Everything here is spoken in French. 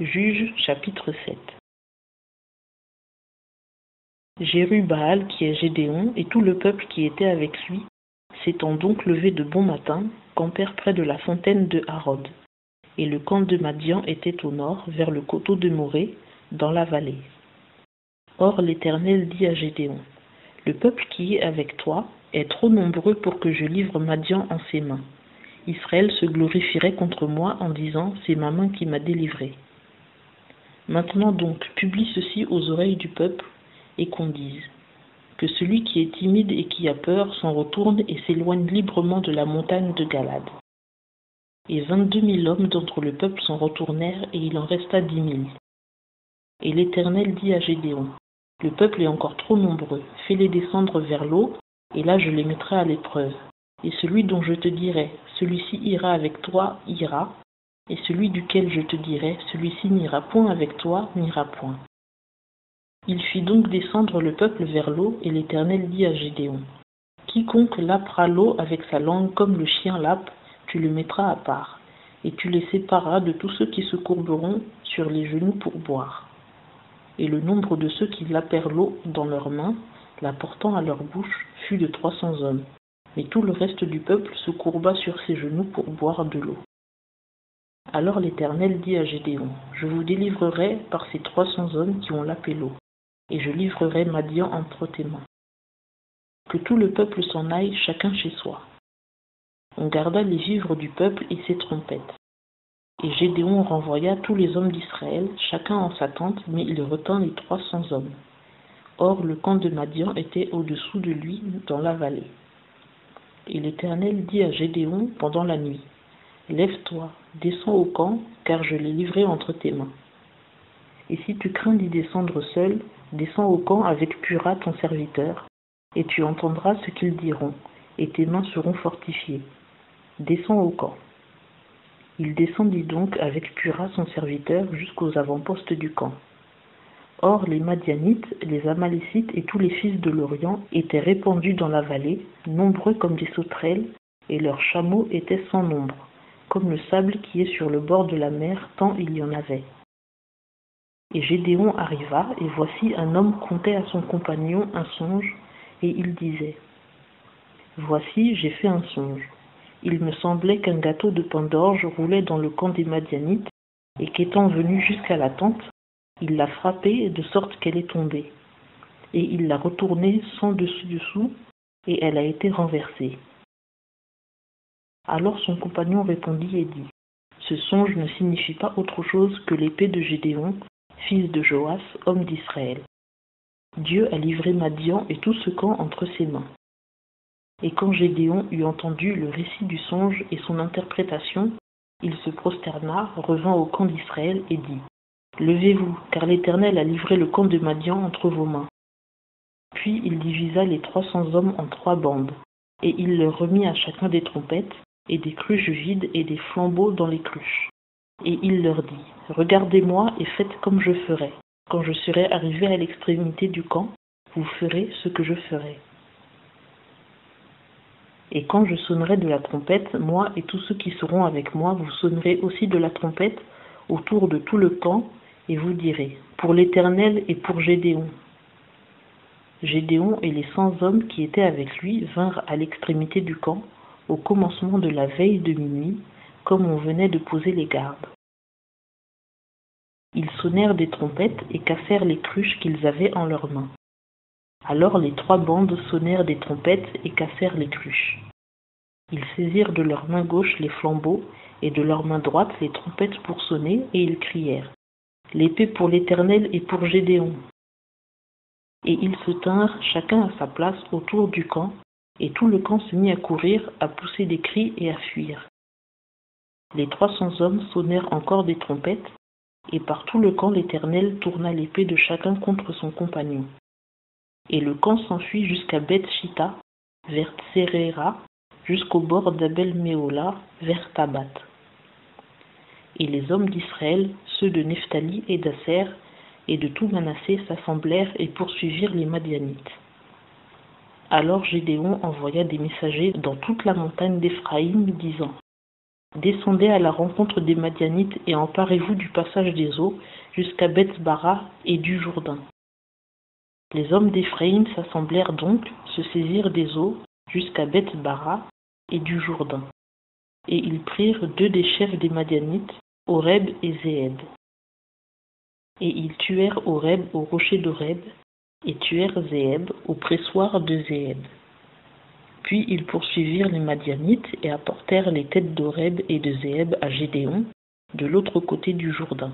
Juges chapitre 7. Jérubbaal, qui est Gédéon, et tout le peuple qui était avec lui, s'étant donc levé de bon matin, campèrent près de la fontaine de Harod. Et le camp de Madian était au nord, vers le coteau de Morée, dans la vallée. Or l'Éternel dit à Gédéon, « Le peuple qui est avec toi est trop nombreux pour que je livre Madian en ses mains. Israël se glorifierait contre moi en disant, c'est ma main qui m'a délivré. Maintenant donc, publie ceci aux oreilles du peuple, et qu'on dise que celui qui est timide et qui a peur s'en retourne et s'éloigne librement de la montagne de Galad. » Et 22 000 hommes d'entre le peuple s'en retournèrent, et il en resta 10 000. Et l'Éternel dit à Gédéon, « Le peuple est encore trop nombreux, fais-les descendre vers l'eau, et là je les mettrai à l'épreuve. Et celui dont je te dirai, celui-ci ira avec toi, ira, et celui duquel je te dirai, celui-ci n'ira point avec toi, n'ira point. » Il fit donc descendre le peuple vers l'eau, et l'Éternel dit à Gédéon, « Quiconque lappera l'eau avec sa langue comme le chien lappe, tu le mettras à part, et tu les sépareras de tous ceux qui se courberont sur les genoux pour boire. » Et le nombre de ceux qui lappèrent l'eau dans leurs mains, la portant à leur bouche, fut de 300 hommes. Mais tout le reste du peuple se courba sur ses genoux pour boire de l'eau. Alors l'Éternel dit à Gédéon, « Je vous délivrerai par ces 300 hommes qui ont lappé l'eau, et je livrerai Madian entre tes mains. Que tout le peuple s'en aille, chacun chez soi. » On garda les vivres du peuple et ses trompettes. Et Gédéon renvoya tous les hommes d'Israël, chacun en sa tente, mais il retint les 300 hommes. Or le camp de Madian était au-dessous de lui dans la vallée. Et l'Éternel dit à Gédéon pendant la nuit, « Lève-toi, descends au camp, car je l'ai livré entre tes mains. Et si tu crains d'y descendre seul, descends au camp avec Pura ton serviteur, et tu entendras ce qu'ils diront, et tes mains seront fortifiées. Descends au camp. » Il descendit donc avec Pura son serviteur jusqu'aux avant-postes du camp. Or les Madianites, les Amalécites et tous les fils de l'Orient étaient répandus dans la vallée, nombreux comme des sauterelles, et leurs chameaux étaient sans nombre, comme le sable qui est sur le bord de la mer, tant il y en avait. Et Gédéon arriva, et voici un homme contait à son compagnon un songe, et il disait, « Voici, j'ai fait un songe. Il me semblait qu'un gâteau de pain d'orge roulait dans le camp des Madianites, et qu'étant venu jusqu'à la tente, il l'a frappée de sorte qu'elle est tombée. Et il l'a retournée sans dessus-dessous, et elle a été renversée. » Alors son compagnon répondit et dit, « Ce songe ne signifie pas autre chose que l'épée de Gédéon, fils de Joas, homme d'Israël. Dieu a livré Madian et tout ce camp entre ses mains. » Et quand Gédéon eut entendu le récit du songe et son interprétation, il se prosterna, revint au camp d'Israël et dit, « Levez-vous, car l'Éternel a livré le camp de Madian entre vos mains. » Puis il divisa les 300 hommes en 3 bandes, et il leur remit à chacun des trompettes, et des cruches vides et des flambeaux dans les cruches. Et il leur dit, « Regardez-moi et faites comme je ferai. Quand je serai arrivé à l'extrémité du camp, vous ferez ce que je ferai. Et quand je sonnerai de la trompette, moi et tous ceux qui seront avec moi, vous sonnerez aussi de la trompette autour de tout le camp, et vous direz, pour l'Éternel et pour Gédéon. » Gédéon et les 100 hommes qui étaient avec lui vinrent à l'extrémité du camp, au commencement de la veille de minuit, comme on venait de poser les gardes. Ils sonnèrent des trompettes et cassèrent les cruches qu'ils avaient en leurs mains. Alors les 3 bandes sonnèrent des trompettes et cassèrent les cruches. Ils saisirent de leur main gauche les flambeaux et de leur main droite les trompettes pour sonner, et ils crièrent, « L'épée pour l'Éternel et pour Gédéon. » Et ils se tinrent chacun à sa place autour du camp, et tout le camp se mit à courir, à pousser des cris et à fuir. Les 300 hommes sonnèrent encore des trompettes, et par tout le camp l'Éternel tourna l'épée de chacun contre son compagnon. Et le camp s'enfuit jusqu'à Beth-Shitta, vers Tseréra, jusqu'au bord d'Abel-Méhola, vers Tabat. Et les hommes d'Israël, ceux de Nephtali et d'Asser, et de tout Manassé s'assemblèrent et poursuivirent les Madianites. Alors Gédéon envoya des messagers dans toute la montagne d'Éphraïm, disant, Descendez à la rencontre des Madianites et emparez-vous du passage des eaux jusqu'à Beth-Bara et du Jourdain. » Les hommes d'Éphraïm s'assemblèrent donc, se saisirent des eaux jusqu'à Beth-Bara et du Jourdain. Et ils prirent 2 des chefs des Madianites, Oreb et Zéeb. Et ils tuèrent Oreb au rocher d'Oreb, et tuèrent Zéeb au pressoir de Zéeb. Puis ils poursuivirent les Madianites et apportèrent les têtes d'Oreb et de Zéeb à Gédéon, de l'autre côté du Jourdain.